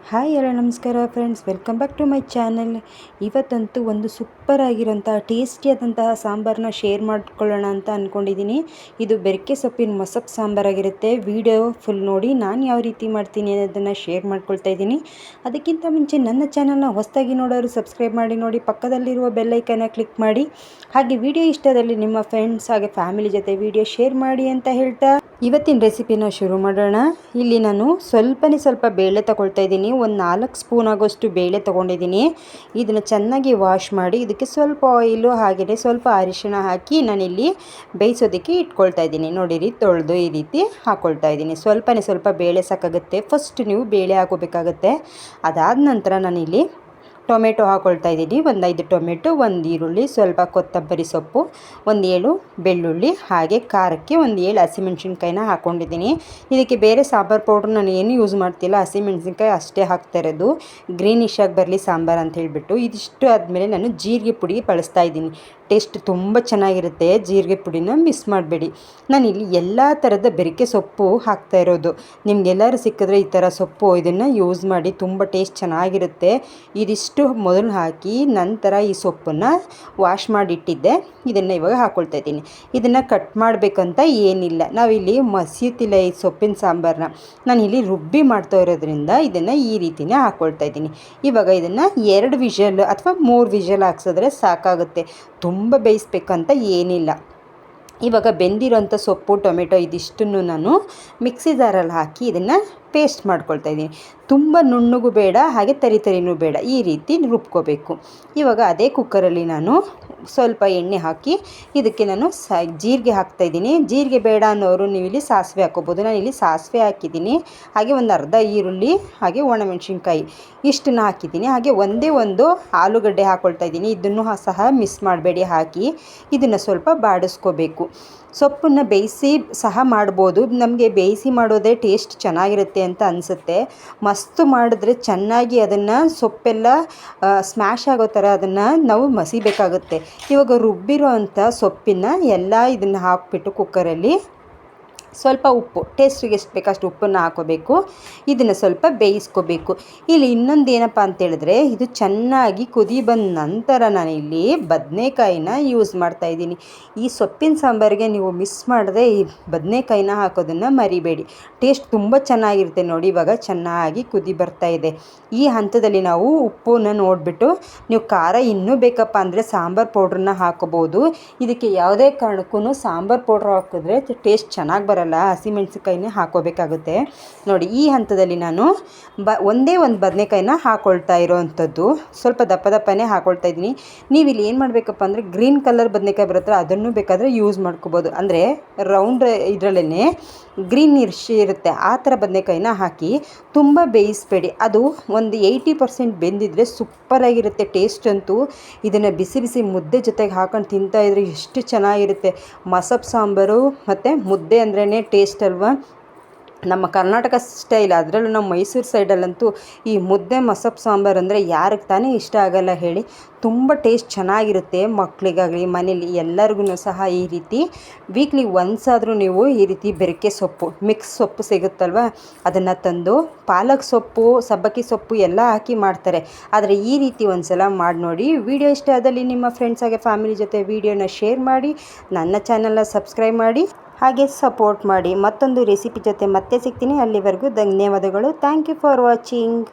Hi ಎಲ್ಲ ನಮಸ್ಕಾರ friends, welcome back to my channel. ಇವತ್ತಂತೂ ಒಂದು ಸೂಪರ್ ಆಗಿರೋಂತಹ ಟೇಸ್ಟಿಯಾದಂತಹ ಸಾಂಬಾರನ್ನ ಶೇರ್ ಮಾಡ್ಕೊಳ್ಳೋಣ ಅಂತ ಅಂದ್ಕೊಂಡಿದ್ದೀನಿ. ಇದು ಬೆರಕೆ ಸೊಪ್ಪಿನ ಮಸಪ್ ಸಾಂಬಾರಾಗಿರುತ್ತೆ. ವಿಡಿಯೋ ಫುಲ್ ನೋಡಿ ನಾನು ಯಾವ ರೀತಿ ಮಾಡ್ತೀನಿ ಅನ್ನೋದನ್ನು ಶೇರ್ ಮಾಡ್ಕೊಳ್ತಾ ಇದ್ದೀನಿ. ಅದಕ್ಕಿಂತ ಮುಂಚೆ ನನ್ನ ಚಾನಲ್ನ ಹೊಸದಾಗಿ ನೋಡೋರು ಸಬ್ಸ್ಕ್ರೈಬ್ ಮಾಡಿ ನೋಡಿ, ಪಕ್ಕದಲ್ಲಿರುವ ಬೆಲ್ಲೈಕನ್ನ ಕ್ಲಿಕ್ ಮಾಡಿ. ಹಾಗೆ ವಿಡಿಯೋ ಇಷ್ಟದಲ್ಲಿ ನಿಮ್ಮ ಫ್ರೆಂಡ್ಸ್ ಹಾಗೆ ಫ್ಯಾಮಿಲಿ ಜೊತೆ ವಿಡಿಯೋ ಶೇರ್ ಮಾಡಿ ಅಂತ ಹೇಳ್ತಾ ಇವತ್ತಿನ ರೆಸಿಪಿನ ಶುರು ಮಾಡೋಣ. ಇಲ್ಲಿ ನಾನು ಸ್ವಲ್ಪ ಬೇಳೆ ತಗೊಳ್ತಾ ಇದ್ದೀನಿ. ಒಂದು 4 ಸ್ಪೂನ್ ಆಗೋಷ್ಟು ಬೇಳೆ ತೊಗೊಂಡಿದ್ದೀನಿ. ಇದನ್ನು ಚೆನ್ನಾಗಿ ವಾಶ್ ಮಾಡಿ ಇದಕ್ಕೆ ಸ್ವಲ್ಪ ಆಯಿಲು ಹಾಗೆಯೇ ಸ್ವಲ್ಪ ಅರಿಶಿಣ ಹಾಕಿ ನಾನಿಲ್ಲಿ ಬೇಯಿಸೋದಕ್ಕೆ ಇಟ್ಕೊಳ್ತಾ ಇದ್ದೀನಿ. ನೋಡಿರಿ, ತೊಳೆದು ಈ ರೀತಿ ಹಾಕ್ಕೊಳ್ತಾ ಇದ್ದೀನಿ. ಸ್ವಲ್ಪ ಬೇಳೆ ಸಾಕಾಗುತ್ತೆ. ಫಸ್ಟ್ ನೀವು ಬೇಳೆ ಹಾಕೋಬೇಕಾಗುತ್ತೆ. ಅದಾದ ನಂತರ ನಾನಿಲ್ಲಿ ಟೊಮೆಟೊ ಹಾಕ್ಕೊಳ್ತಾ ಇದ್ದೀನಿ. ಒಂದು 5 ಟೊಮೆಟೊ, ಒಂದು ಈರುಳ್ಳಿ, ಸ್ವಲ್ಪ ಕೊತ್ತಂಬರಿ ಸೊಪ್ಪು, ಒಂದು 7 ಬೆಳ್ಳುಳ್ಳಿ, ಹಾಗೆ ಖಾರಕ್ಕೆ ಒಂದು 7 ಹಸಿಮೆಣ್ಸಿನ್ಕಾಯಿನ ಹಾಕ್ಕೊಂಡಿದ್ದೀನಿ. ಇದಕ್ಕೆ ಬೇರೆ ಸಾಂಬಾರು ಪೌಡ್ರ್ ನಾನು ಏನು ಯೂಸ್ ಮಾಡ್ತಿಲ್ಲ, ಹಸಿಮೆಣ್ಸಿನ್ಕಾಯಿ ಅಷ್ಟೇ ಹಾಕ್ತಾ ಇರೋದು, ಗ್ರೀನಿಶ್ ಆಗಿ ಬರಲಿ ಸಾಂಬಾರು ಅಂತ ಹೇಳಿಬಿಟ್ಟು. ಇದಿಷ್ಟು ಆದಮೇಲೆ ನಾನು ಜೀರಿಗೆ ಪುಡಿ ಬಳಸ್ತಾ ಇದ್ದೀನಿ. ಟೇಸ್ಟ್ ತುಂಬ ಚೆನ್ನಾಗಿರುತ್ತೆ. ಜೀರಿಗೆ ಪುಡಿನ ಮಿಸ್ ಮಾಡಬೇಡಿ. ನಾನಿಲ್ಲಿ ಎಲ್ಲ ಥರದ ಬೆರಕೆ ಸೊಪ್ಪು ಹಾಕ್ತಾ ಇರೋದು. ನಿಮಗೆಲ್ಲರೂ ಸಿಕ್ಕಿದ್ರೆ ಈ ಥರ ಸೊಪ್ಪು ಇದನ್ನು ಯೂಸ್ ಮಾಡಿ, ತುಂಬ ಟೇಸ್ಟ್ ಚೆನ್ನಾಗಿರುತ್ತೆ. ಇದಿಷ್ಟು ಮೊದಲು ಹಾಕಿ ನಂತರ ಈ ಸೊಪ್ಪನ್ನು ವಾಶ್ ಮಾಡಿಟ್ಟಿದ್ದೆ, ಇದನ್ನು ಇವಾಗ ಹಾಕ್ಕೊಳ್ತಾ ಇದ್ದೀನಿ. ಇದನ್ನು ಕಟ್ ಮಾಡಬೇಕಂತ ಏನಿಲ್ಲ, ನಾವಿಲ್ಲಿ ಮಸೀತಿಲ್ಲ ಈ ಸೊಪ್ಪಿನ ಸಾಂಬಾರನ್ನ. ನಾನಿಲ್ಲಿ ರುಬ್ಬಿ ಮಾಡ್ತಾ ಇರೋದ್ರಿಂದ ಇದನ್ನು ಈ ರೀತಿನೇ ಹಾಕ್ಕೊಳ್ತಾ ಇದ್ದೀನಿ. ಇವಾಗ ಇದನ್ನು 2 ವಿಷಲ್ ಅಥವಾ 3 ವಿಷಲ್ ಹಾಕ್ಸಿದ್ರೆ ಸಾಕಾಗುತ್ತೆ. ತುಂಬ ಬೇಯಿಸ್ಬೇಕಂತ ಏನಿಲ್ಲ. ಇವಾಗ ಬೆಂದಿರೋಂಥ ಸೊಪ್ಪು, ಟೊಮೆಟೊ ಇದಿಷ್ಟನ್ನು ನಾನು ಮಿಕ್ಸಿ ಜಾರಲ್ಲಿ ಹಾಕಿ ಇದನ್ನು ಪೇಸ್ಟ್ ಮಾಡ್ಕೊಳ್ತಾ ಇದ್ದೀನಿ. ತುಂಬ ನುಣ್ಣಗೂ ಬೇಡ, ಹಾಗೆ ತರಿನೂ ಬೇಡ, ಈ ರೀತಿ ರುಬ್ಕೋಬೇಕು. ಇವಾಗ ಅದೇ ಕುಕ್ಕರಲ್ಲಿ ನಾನು ಸ್ವಲ್ಪ ಎಣ್ಣೆ ಹಾಕಿ ಇದಕ್ಕೆ ನಾನು ಜೀರಿಗೆ ಹಾಕ್ತಾಯಿದ್ದೀನಿ. ಜೀರಿಗೆ ಬೇಡ ಅನ್ನೋರು ನೀವು ಇಲ್ಲಿ ಸಾಸಿವೆ ಹಾಕ್ಕೋಬೋದು. ನಾನು ಇಲ್ಲಿ ಸಾಸಿವೆ ಹಾಕಿದ್ದೀನಿ. ಹಾಗೆ ಒಂದು ಅರ್ಧ ಈರುಳ್ಳಿ, ಹಾಗೆ ಒಣಮೆಣಸಿನ್ಕಾಯಿ ಇಷ್ಟನ್ನು ಹಾಕಿದ್ದೀನಿ. ಹಾಗೆ ಒಂದೇ ಒಂದು ಆಲೂಗಡ್ಡೆ ಹಾಕ್ಕೊಳ್ತಾ ಇದ್ದೀನಿ. ಇದನ್ನು ಸಹ ಮಿಸ್ ಮಾಡಬೇಡಿ ಹಾಕಿ ಇದನ್ನು ಸ್ವಲ್ಪ ಬಾಡಿಸ್ಕೋಬೇಕು. ಸೊಪ್ಪನ್ನು ಬೇಯಿಸಿ ಸಹ ಮಾಡ್ಬೋದು. ನಮಗೆ ಬೇಯಿಸಿ ಮಾಡೋದೇ ಟೇಸ್ಟ್ ಚೆನ್ನಾಗಿರುತ್ತೆ ಅಂತ ಅನಿಸುತ್ತೆ. ಮಸ್ತ್ ಮಾಡಿದ್ರೆ ಚೆನ್ನಾಗಿ ಅದನ್ನು ಸೊಪ್ಪೆಲ್ಲ ಸ್ಮ್ಯಾಶ್ ಆಗೋ ಥರ ಅದನ್ನು ನಾವು ಮಸಿಬೇಕಾಗುತ್ತೆ. ಇವಾಗ ರುಬ್ಬಿರೋ ಅಂಥ ಸೊಪ್ಪಿನ ಎಲ್ಲ ಇದನ್ನು ಹಾಕ್ಬಿಟ್ಟು ಕುಕ್ಕರಲ್ಲಿ ಸ್ವಲ್ಪ ಉಪ್ಪು, ಟೇಸ್ಟಿಗೆ ಎಷ್ಟು ಬೇಕಷ್ಟು ಉಪ್ಪನ್ನು ಹಾಕೋಬೇಕು. ಇದನ್ನು ಸ್ವಲ್ಪ ಬೇಯಿಸ್ಕೋಬೇಕು. ಇಲ್ಲಿ ಇನ್ನೊಂದು ಏನಪ್ಪ ಅಂತೇಳಿದ್ರೆ, ಇದು ಚೆನ್ನಾಗಿ ಕುದಿ ಬಂದ ನಂತರ ನಾನಿಲ್ಲಿ ಬದನೆಕಾಯಿನ ಯೂಸ್ ಮಾಡ್ತಾಯಿದ್ದೀನಿ. ಈ ಸೊಪ್ಪಿನ ಸಾಂಬಾರಿಗೆ ನೀವು ಮಿಸ್ ಮಾಡದೆ ಈ ಬದನೆಕಾಯಿನ ಹಾಕೋದನ್ನು ಮರಿಬೇಡಿ. ಟೇಸ್ಟ್ ತುಂಬ ಚೆನ್ನಾಗಿರುತ್ತೆ. ನೋಡಿ, ಇವಾಗ ಚೆನ್ನಾಗಿ ಕುದಿ ಬರ್ತಾ ಇದೆ. ಈ ಹಂತದಲ್ಲಿ ನಾವು ಉಪ್ಪನ್ನು ನೋಡಿಬಿಟ್ಟು, ನೀವು ಖಾರ ಇನ್ನೂ ಬೇಕಪ್ಪ ಅಂದರೆ ಸಾಂಬಾರು ಪೌಡ್ರನ್ನ ಹಾಕೋಬೋದು. ಇದಕ್ಕೆ ಯಾವುದೇ ಕಾರಣಕ್ಕೂ ಸಾಂಬಾರು ಪೌಡ್ರ್ ಹಾಕಿದ್ರೆ ಟೇಸ್ಟ್ ಚೆನ್ನಾಗಿ ಬರಲ್ಲ. ಹಸಿಮೆಣಸಿನ್ಕಾಯಿನೇ ಹಾಕೋಬೇಕಾಗುತ್ತೆ. ನೋಡಿ, ಈ ಹಂತದಲ್ಲಿ ನಾನು ಒಂದೇ ಒಂದು ಬದನೆಕಾಯಿನ ಹಾಕ್ಕೊಳ್ತಾ ಇರೋವಂಥದ್ದು. ಸ್ವಲ್ಪ ದಪ್ಪನೇ ಹಾಕ್ಕೊಳ್ತಾ ಇದ್ದೀನಿ. ನೀವು ಇಲ್ಲಿ ಏನು ಮಾಡಬೇಕಪ್ಪ ಅಂದರೆ, ಗ್ರೀನ್ ಕಲರ್ ಬದನೆಕಾಯಿ ಬರುತ್ತೆ, ಅದನ್ನು ಬೇಕಾದರೆ ಯೂಸ್ ಮಾಡ್ಕೋಬೋದು. ಅಂದರೆ ರೌಂಡ್ ಇದರಲ್ಲೇ ಗ್ರೀನ್ ಇರುತ್ತೆ, ಆ ಥರ ಬದನೆಕಾಯಿನ ಹಾಕಿ ತುಂಬ ಬೇಯಿಸಬೇಡಿ. ಅದು ಒಂದು 80% ಬೆಂದಿದ್ರೆ ಸೂಪರಾಗಿರುತ್ತೆ ಟೇಸ್ಟ್ ಅಂತೂ. ಇದನ್ನು ಬಿಸಿ ಮುದ್ದೆ ಜೊತೆಗೆ ಹಾಕೊಂಡು ತಿಂತಾಯಿದ್ರೆ ಎಷ್ಟು ಚೆನ್ನಾಗಿರುತ್ತೆ. ಮಸಪ್ ಸಾಂಬಾರು ಮತ್ತು ಮುದ್ದೆ ಅಂದ್ರೇ ಟೇಸ್ಟ್ ಅಲ್ವಾ. ನಮ್ಮ ಕರ್ನಾಟಕ ಸ್ಟೈಲ್, ಅದರಲ್ಲೂ ನಮ್ಮ ಮೈಸೂರು ಸೈಡಲ್ಲಂತೂ ಈ ಮುದ್ದೆ ಮಸಪ್ ಸಾಂಬಾರು ಅಂದರೆ ಯಾರಿಗೆ ತಾನೇ ಇಷ್ಟ ಆಗಲ್ಲ ಹೇಳಿ. ತುಂಬ ಟೇಸ್ಟ್ ಚೆನ್ನಾಗಿರುತ್ತೆ. ಮಕ್ಕಳಿಗಾಗಲಿ ಮನೇಲಿ ಎಲ್ಲರಿಗೂ ಸಹ ಈ ರೀತಿ ವೀಕ್ಲಿ ಒನ್ಸ್ ಆದರೂ ನೀವು ಈ ರೀತಿ ಬೆರಕೆ ಸೊಪ್ಪು, ಮಿಕ್ಸ್ ಸೊಪ್ಪು ಸಿಗುತ್ತಲ್ವ, ಅದನ್ನು ತಂದು ಪಾಲಕ್ ಸೊಪ್ಪು, ಸಬ್ಬಕ್ಕಿ ಸೊಪ್ಪು ಎಲ್ಲ ಹಾಕಿ ಮಾಡ್ತಾರೆ. ಆದರೆ ಈ ರೀತಿ ಒಂದು ಸಲ ಮಾಡಿ ನೋಡಿ. ವಿಡಿಯೋ ಇಷ್ಟ ಆದಲ್ಲಿ ನಿಮ್ಮ ಫ್ರೆಂಡ್ಸ್ ಹಾಗೆ ಫ್ಯಾಮಿಲಿ ಜೊತೆ ವಿಡಿಯೋನ ಶೇರ್ ಮಾಡಿ, ನನ್ನ ಚಾನಲ್ನ ಸಬ್ಸ್ಕ್ರೈಬ್ ಮಾಡಿ, ಹಾಗೆ ಸಪೋರ್ಟ್ ಮಾಡಿ. ಮತ್ತೊಂದು ರೆಸಿಪಿ ಜೊತೆ ಮತ್ತೆ ಸಿಗ್ತೀನಿ. ಅಲ್ಲಿವರೆಗೂ ಧನ್ಯವಾದಗಳು. Thank you for watching.